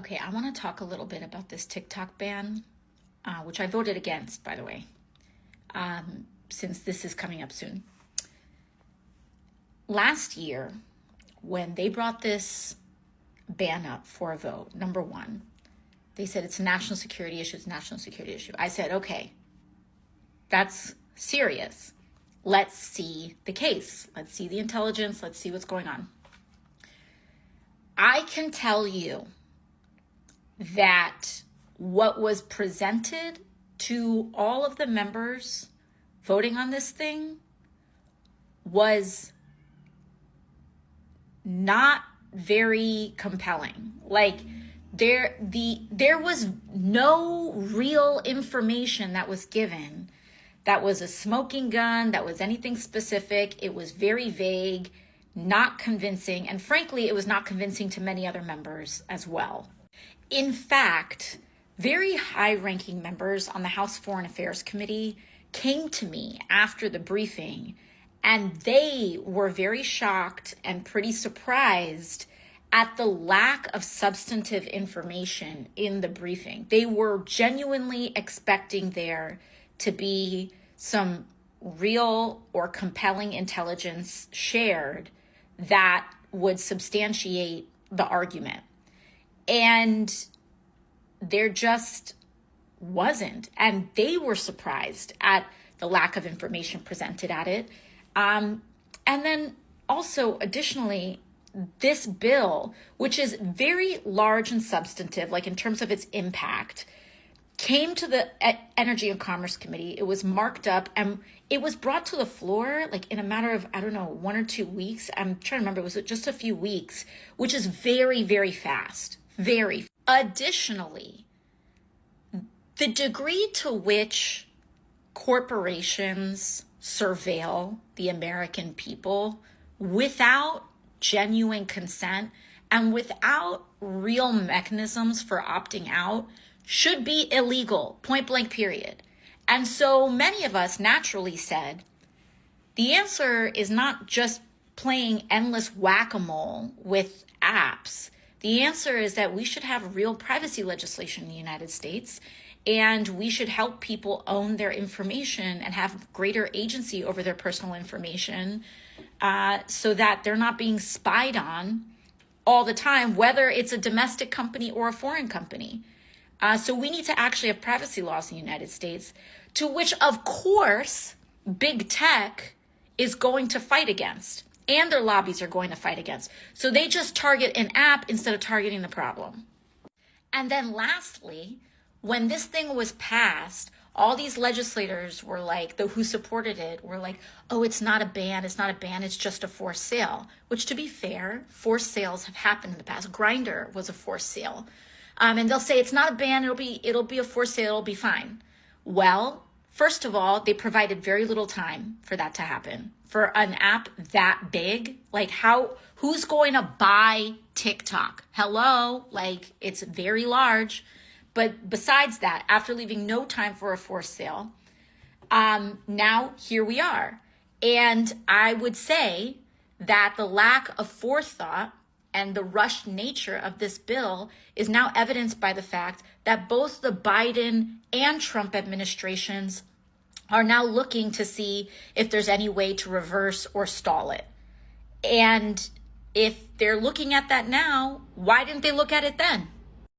Okay, I want to talk a little bit about this TikTok ban, which I voted against, by the way, since this is coming up soon. Last year, when they brought this ban up for a vote, number one, they said it's a national security issue, it's a national security issue. I said, okay, that's serious. Let's see the case. Let's see the intelligence. Let's see what's going on. I can tell you that what was presented to all of the members voting on this thing was not very compelling. Like there was no real information that was given that was a smoking gun, that was anything specific. It was very vague, not convincing, and frankly, it was not convincing to many other members as well. In fact, very high-ranking members on the House Foreign Affairs Committee came to me after the briefing, and they were very shocked and pretty surprised at the lack of substantive information in the briefing. They were genuinely expecting there to be some real or compelling intelligence shared that would substantiate the argument. And there just wasn't. And they were surprised at the lack of information presented at it. And then also, additionally, this bill, which is very large and substantive, like in terms of its impact, came to the Energy and Commerce Committee. It was marked up and it was brought to the floor like in a matter of, 1 or 2 weeks. I'm trying to remember, was it just a few weeks, which is very, very fast. Very. Additionally, the degree to which corporations surveil the American people without genuine consent and without real mechanisms for opting out should be illegal, point blank, period. And so many of us naturally said, the answer is not just playing endless whack-a-mole with apps. The answer is that we should have real privacy legislation in the United States, and we should help people own their information and have greater agency over their personal information so that they're not being spied on all the time, whether it's a domestic company or a foreign company. So we need to actually have privacy laws in the United States, to which, of course, big tech is going to fight against, and their lobbies are going to fight against. So they just target an app instead of targeting the problem. And then lastly, when this thing was passed, all these legislators were like, who supported it, were like, oh, it's not a ban, it's just a forced sale. Which, to be fair, forced sales have happened in the past. Grindr was a forced sale. And they'll say it's not a ban, it'll be a forced sale, it'll be fine. Well, first of all, they provided very little time for that to happen. For an app that big, like who's going to buy TikTok? Hello, like it's very large. But besides that, after leaving no time for a forced sale, now here we are. And I would say that the lack of forethought and the rushed nature of this bill is now evidenced by the fact that both the Biden and Trump administrations are now looking to see if there's any way to reverse or stall it. And if they're looking at that now, why didn't they look at it then?